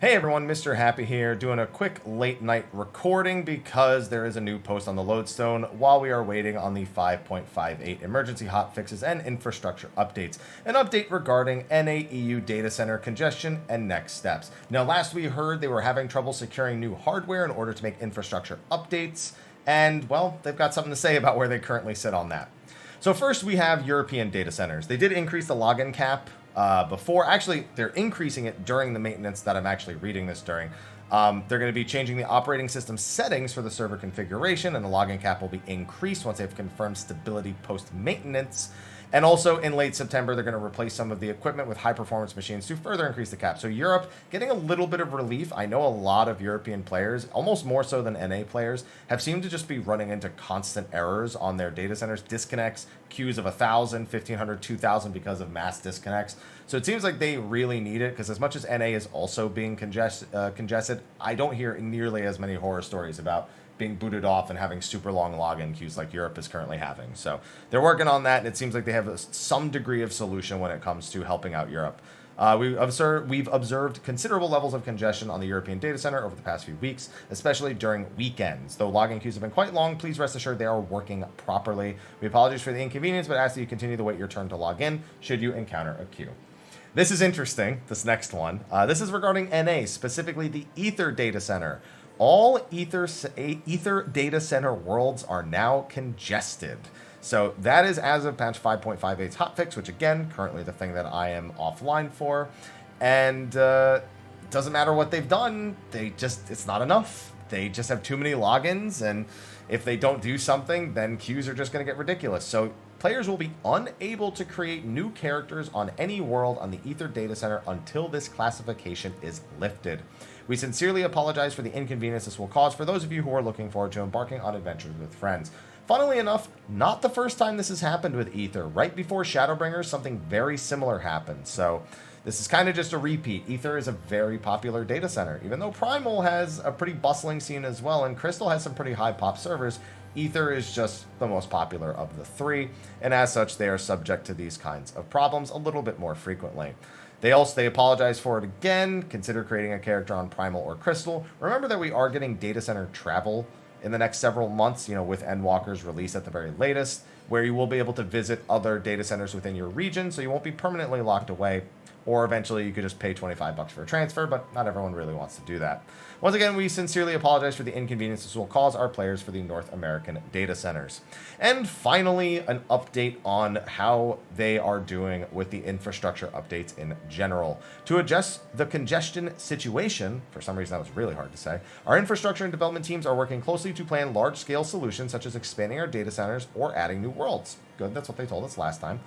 Hey everyone, Mr. Happy here, doing a quick late night recording because there is a new post on the Lodestone while we are waiting on the 5.58 emergency hotfixes and infrastructure updates. An update regarding NA-EU data center congestion and next steps. Now, last we heard they were having trouble securing new hardware in order to make infrastructure updates, and well, they've got something to say about where they currently sit on that. So first we have European data centers. They did increase the login cap before. Actually, they're increasing it during the maintenance that I'm actually reading this during. They're going to be changing the operating system settings for the server configuration, and the login cap will be increased once they've confirmed stability post-maintenance. And also in late September, they're going to replace some of the equipment with high-performance machines to further increase the cap. So Europe getting a little bit of relief. I know a lot of European players, almost more so than NA players, have seemed to just be running into constant errors on their data centers, disconnects, queues of 1,000, 1,500, 2,000 because of mass disconnects. So it seems like they really need it, because as much as NA is also being congested, I don't hear nearly as many horror stories about being booted off and having super long login queues like Europe is currently having. So they're working on that, and it seems like they have some degree of solution when it comes to helping out Europe. We've observed considerable levels of congestion on the European data center over the past few weeks, especially during weekends. Though login queues have been quite long, please rest assured they are working properly. We apologize for the inconvenience, but ask that you continue to wait your turn to log in should you encounter a queue. This is interesting, this next one. This is regarding NA, specifically the Aether data center. All Aether data center worlds are now congested. So that is as of patch 5.58's hotfix, which again, currently the thing that I am offline for. And it doesn't matter what they've done, it's not enough. They just have too many logins, and if they don't do something, then queues are just going to get ridiculous. So players will be unable to create new characters on any world on the Aether data center until this classification is lifted. We sincerely apologize for the inconvenience this will cause for those of you who are looking forward to embarking on adventures with friends. Funnily enough, not the first time this has happened with Aether. Right before Shadowbringers, something very similar happened. So this is kind of just a repeat. Aether is a very popular data center. Even though Primal has a pretty bustling scene as well, and Crystal has some pretty high pop servers, Aether is just the most popular of the three, and as such, they are subject to these kinds of problems a little bit more frequently. They apologize for it again. Consider creating a character on Primal or Crystal. Remember that we are getting data center travel in the next several months, with Endwalker's release at the very latest, where you will be able to visit other data centers within your region, so you won't be permanently locked away. Or eventually you could just pay $25 for a transfer, but not everyone really wants to do that. Once again, we sincerely apologize for the inconvenience this will cause our players for the North American data centers. And finally, an update on how they are doing with the infrastructure updates in general. To adjust the congestion situation, for some reason that was really hard to say, our infrastructure and development teams are working closely to plan large-scale solutions such as expanding our data centers or adding new worlds. Good, that's what they told us last time.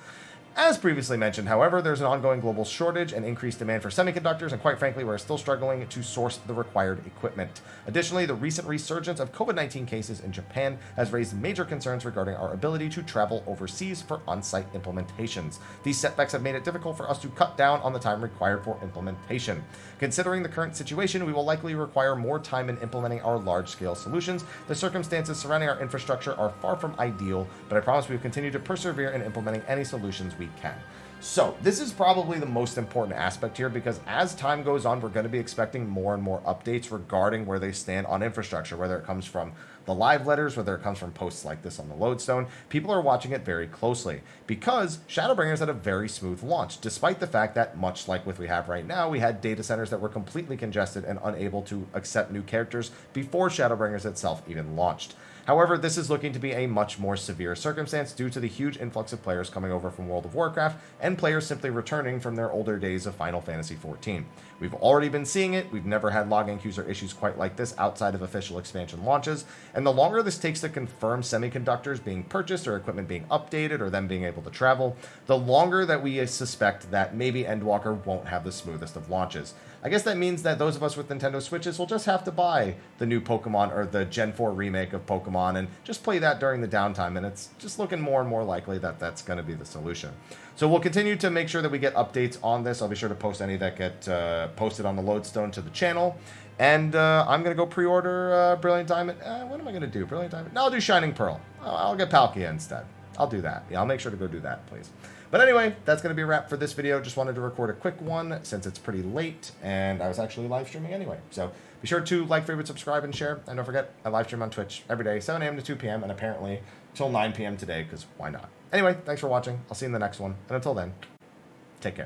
As previously mentioned, however, there's an ongoing global shortage and increased demand for semiconductors, and quite frankly, we're still struggling to source the required equipment. Additionally, the recent resurgence of COVID-19 cases in Japan has raised major concerns regarding our ability to travel overseas for on-site implementations. These setbacks have made it difficult for us to cut down on the time required for implementation. Considering the current situation, we will likely require more time in implementing our large-scale solutions. The circumstances surrounding our infrastructure are far from ideal, but I promise we will continue to persevere in implementing any solutions we can. So this is probably the most important aspect here, because as time goes on, we're going to be expecting more and more updates regarding where they stand on infrastructure, whether it comes from the live letters, whether it comes from posts like this on the Lodestone. People are watching it very closely because Shadowbringers had a very smooth launch, despite the fact that, much like what we have right now, we had data centers that were completely congested and unable to accept new characters before Shadowbringers itself even launched. However, this is looking to be a much more severe circumstance due to the huge influx of players coming over from World of Warcraft and players simply returning from their older days of Final Fantasy XIV. We've already been seeing it. We've never had login queues or issues quite like this outside of official expansion launches, and the longer this takes to confirm semiconductors being purchased or equipment being updated or them being able to travel, the longer that we suspect that maybe Endwalker won't have the smoothest of launches. I guess that means that those of us with Nintendo Switches will just have to buy the new Pokemon or the Gen 4 remake of Pokemon and just play that during the downtime, and it's just looking more and more likely that that's going to be the solution. So we'll continue to make sure that we get updates on this. I'll be sure to post any that get posted on the Lodestone to the channel. And I'm going to go pre-order Brilliant Diamond. What am I going to do? Brilliant Diamond? No, I'll do Shining Pearl. I'll get Palkia instead. I'll do that. Yeah, I'll make sure to go do that, please. But anyway, that's going to be a wrap for this video. Just wanted to record a quick one since it's pretty late and I was actually live streaming anyway. So be sure to like, favorite, subscribe, and share. And don't forget, I live stream on Twitch every day, 7 a.m. to 2 p.m. and apparently till 9 p.m. today, because why not? Anyway, thanks for watching. I'll see you in the next one. And until then, take care.